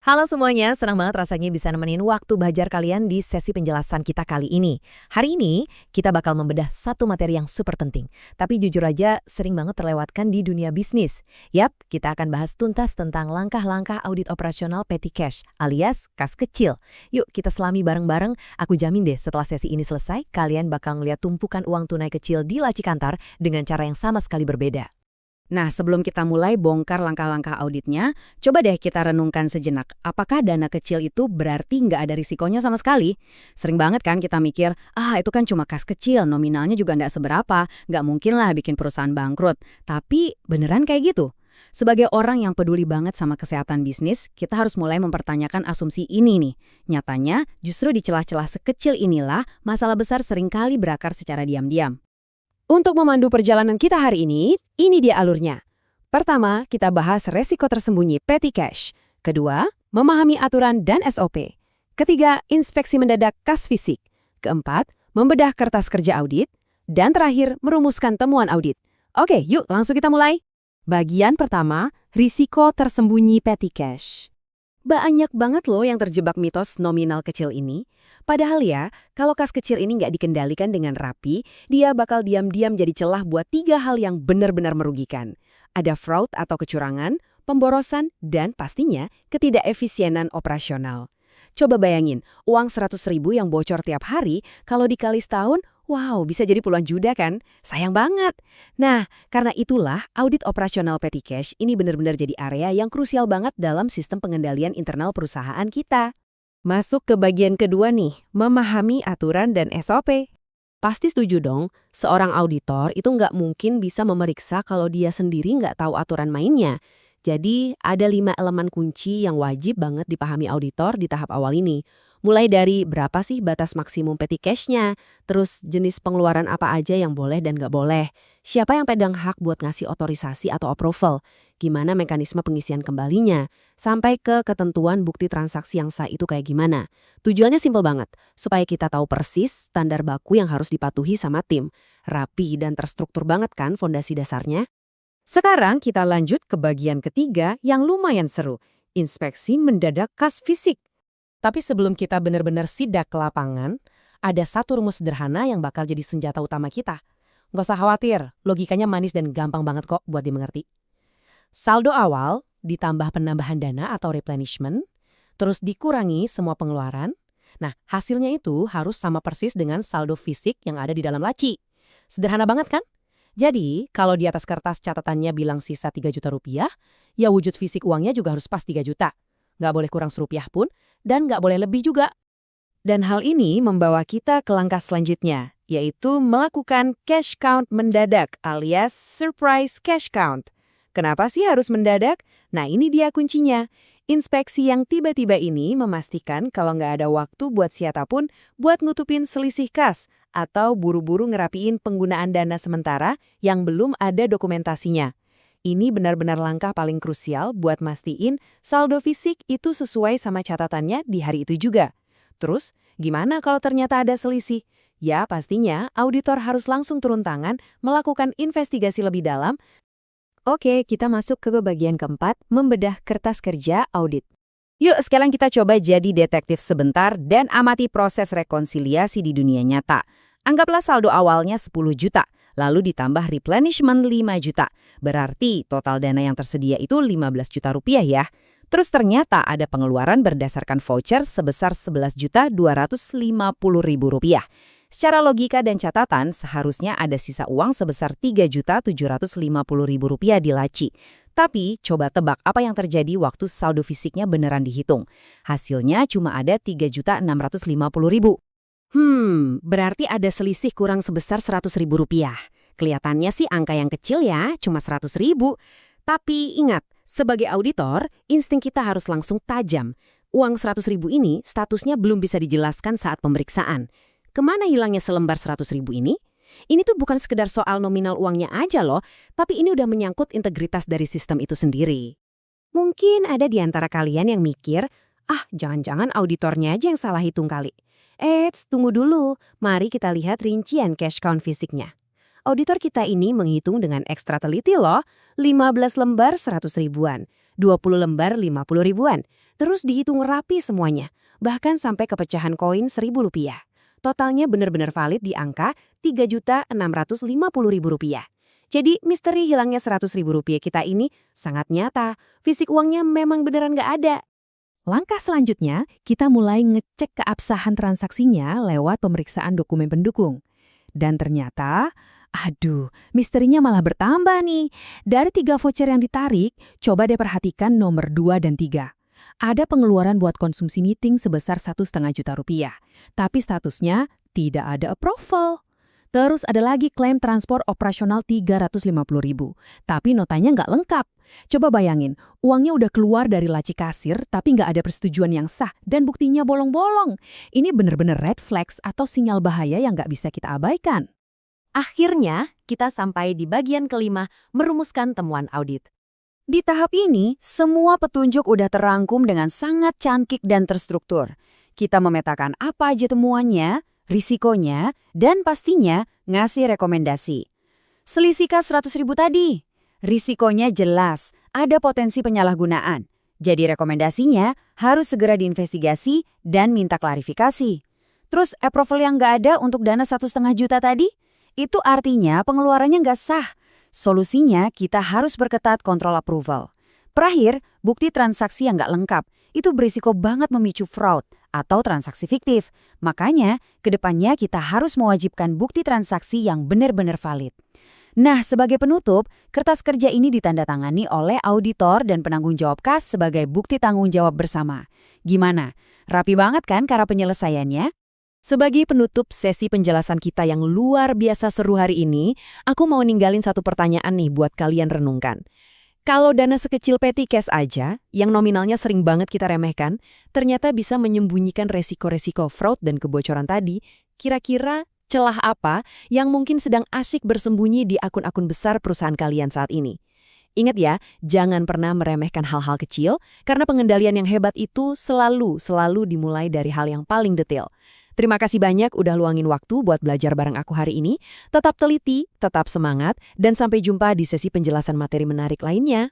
Halo semuanya, senang banget rasanya bisa nemenin waktu belajar kalian di sesi penjelasan kita kali ini. Hari ini, kita bakal membedah satu materi yang super penting. Tapi jujur aja, sering banget terlewatkan di dunia bisnis. Yap, kita akan bahas tuntas tentang langkah-langkah audit operasional petty cash, alias kas kecil. Yuk, kita selami bareng-bareng. Aku jamin deh, setelah sesi ini selesai, kalian bakal ngeliat tumpukan uang tunai kecil di laci kantor dengan cara yang sama sekali berbeda. Nah, sebelum kita mulai bongkar langkah-langkah auditnya, coba deh kita renungkan sejenak. Apakah dana kecil itu berarti nggak ada risikonya sama sekali? Sering banget kan kita mikir, itu kan cuma kas kecil, nominalnya juga nggak seberapa, nggak mungkin lah bikin perusahaan bangkrut. Tapi beneran kayak gitu? Sebagai orang yang peduli banget sama kesehatan bisnis, kita harus mulai mempertanyakan asumsi ini nih. Nyatanya, justru di celah-celah sekecil inilah, masalah besar seringkali berakar secara diam-diam. Untuk memandu perjalanan kita hari ini dia alurnya. Pertama, kita bahas resiko tersembunyi petty cash. Kedua, memahami aturan dan SOP. Ketiga, inspeksi mendadak kas fisik. Keempat, membedah kertas kerja audit. Dan terakhir, merumuskan temuan audit. Oke, yuk langsung kita mulai. Bagian pertama, risiko tersembunyi petty cash. Banyak banget loh yang terjebak mitos nominal kecil ini. Padahal ya, kalau kas kecil ini nggak dikendalikan dengan rapi, dia bakal diam-diam jadi celah buat 3 hal yang benar-benar merugikan. Ada fraud atau kecurangan, pemborosan, dan pastinya ketidakefisienan operasional. Coba bayangin, uang 100.000 yang bocor tiap hari, kalau dikali setahun, wow, bisa jadi puluhan juta kan? Sayang banget. Nah, karena itulah audit operasional petty cash ini benar-benar jadi area yang krusial banget dalam sistem pengendalian internal perusahaan kita. Masuk ke bagian kedua nih, memahami aturan dan SOP. Pasti setuju dong, seorang auditor itu nggak mungkin bisa memeriksa kalau dia sendiri nggak tahu aturan mainnya. Jadi, ada 5 elemen kunci yang wajib banget dipahami auditor di tahap awal ini. Mulai dari berapa sih batas maksimum petty cash-nya, terus jenis pengeluaran apa aja yang boleh dan nggak boleh, siapa yang pegang hak buat ngasih otorisasi atau approval, gimana mekanisme pengisian kembalinya, sampai ke ketentuan bukti transaksi yang sah itu kayak gimana. Tujuannya simpel banget, supaya kita tahu persis standar baku yang harus dipatuhi sama tim. Rapi dan terstruktur banget kan fondasi dasarnya? Sekarang kita lanjut ke bagian ketiga yang lumayan seru, inspeksi mendadak kas fisik. Tapi sebelum kita benar-benar sidak ke lapangan, ada satu rumus sederhana yang bakal jadi senjata utama kita. Nggak usah khawatir, logikanya manis dan gampang banget kok buat dimengerti. Saldo awal ditambah penambahan dana atau replenishment, terus dikurangi semua pengeluaran. Nah, hasilnya itu harus sama persis dengan saldo fisik yang ada di dalam laci. Sederhana banget kan? Jadi, kalau di atas kertas catatannya bilang sisa 3 juta rupiah, ya wujud fisik uangnya juga harus pas 3 juta. Nggak boleh kurang serupiah pun, dan nggak boleh lebih juga. Dan hal ini membawa kita ke langkah selanjutnya, yaitu melakukan cash count mendadak alias surprise cash count. Kenapa sih harus mendadak? Nah, ini dia kuncinya. Inspeksi yang tiba-tiba ini memastikan kalau nggak ada waktu buat siapapun buat ngutupin selisih kas atau buru-buru ngerapiin penggunaan dana sementara yang belum ada dokumentasinya. Ini benar-benar langkah paling krusial buat mastiin saldo fisik itu sesuai sama catatannya di hari itu juga. Terus, gimana kalau ternyata ada selisih? Ya, pastinya auditor harus langsung turun tangan melakukan investigasi lebih dalam. Oke, kita masuk ke bagian keempat, membedah kertas kerja audit. Yuk, sekarang kita coba jadi detektif sebentar dan amati proses rekonsiliasi di dunia nyata. Anggaplah saldo awalnya 10 juta. Lalu ditambah replenishment 5 juta. Berarti total dana yang tersedia itu 15 juta rupiah ya. Terus ternyata ada pengeluaran berdasarkan voucher sebesar 11.250.000 rupiah. Secara logika dan catatan seharusnya ada sisa uang sebesar 3.750.000 rupiah di laci. Tapi coba tebak apa yang terjadi waktu saldo fisiknya beneran dihitung. Hasilnya cuma ada 3.650.000. Berarti ada selisih kurang sebesar 100.000 rupiah. Kelihatannya sih angka yang kecil ya, cuma 100.000. Tapi ingat, sebagai auditor, insting kita harus langsung tajam. Uang 100.000 ini statusnya belum bisa dijelaskan saat pemeriksaan. Kemana hilangnya selembar 100.000 ini? Ini tuh bukan sekedar soal nominal uangnya aja loh, tapi ini udah menyangkut integritas dari sistem itu sendiri. Mungkin ada di antara kalian yang mikir, jangan-jangan auditornya aja yang salah hitung kali. Tunggu dulu. Mari kita lihat rincian cash count fisiknya. Auditor kita ini menghitung dengan ekstra teliti loh. 15 lembar 100 ribuan, 20 lembar 50 ribuan, Terus dihitung rapi semuanya, bahkan sampai ke pecahan koin Rp1.000. Totalnya benar-benar valid di angka Rp3.650.000. Jadi misteri hilangnya Rp100.000 kita ini sangat nyata. Fisik uangnya memang beneran nggak ada. Langkah selanjutnya, kita mulai ngecek keabsahan transaksinya lewat pemeriksaan dokumen pendukung. Dan ternyata, misterinya malah bertambah nih. Dari 3 voucher yang ditarik, coba deh perhatikan nomor 2 dan 3. Ada pengeluaran buat konsumsi meeting sebesar Rp1,5 juta, tapi statusnya tidak ada approval. Terus ada lagi klaim transport operasional Rp350.000, tapi notanya nggak lengkap. Coba bayangin, uangnya udah keluar dari laci kasir, tapi nggak ada persetujuan yang sah dan buktinya bolong-bolong. Ini bener-bener red flags atau sinyal bahaya yang nggak bisa kita abaikan. Akhirnya, kita sampai di bagian kelima, merumuskan temuan audit. Di tahap ini, semua petunjuk udah terangkum dengan sangat cantik dan terstruktur. Kita memetakan apa aja temuannya, risikonya, dan pastinya ngasih rekomendasi. Selisih kas Rp100.000 tadi. Risikonya jelas, ada potensi penyalahgunaan. Jadi rekomendasinya harus segera diinvestigasi dan minta klarifikasi. Terus approval yang nggak ada untuk dana Rp1,5 juta tadi? Itu artinya pengeluarannya nggak sah. Solusinya kita harus perketat kontrol approval. Terakhir, bukti transaksi yang nggak lengkap. Itu berisiko banget memicu fraud atau transaksi fiktif. Makanya, kedepannya kita harus mewajibkan bukti transaksi yang benar-benar valid. Nah, sebagai penutup, kertas kerja ini ditandatangani oleh auditor dan penanggung jawab kas sebagai bukti tanggung jawab bersama. Gimana? Rapi banget kan cara penyelesaiannya? Sebagai penutup sesi penjelasan kita yang luar biasa seru hari ini, aku mau ninggalin satu pertanyaan nih buat kalian renungkan. Kalau dana sekecil petty cash aja, yang nominalnya sering banget kita remehkan, ternyata bisa menyembunyikan resiko-resiko fraud dan kebocoran tadi, kira-kira celah apa yang mungkin sedang asyik bersembunyi di akun-akun besar perusahaan kalian saat ini? Ingat ya, jangan pernah meremehkan hal-hal kecil, karena pengendalian yang hebat itu selalu dimulai dari hal yang paling detail. Terima kasih banyak udah luangin waktu buat belajar bareng aku hari ini. Tetap teliti, tetap semangat, dan sampai jumpa di sesi penjelasan materi menarik lainnya.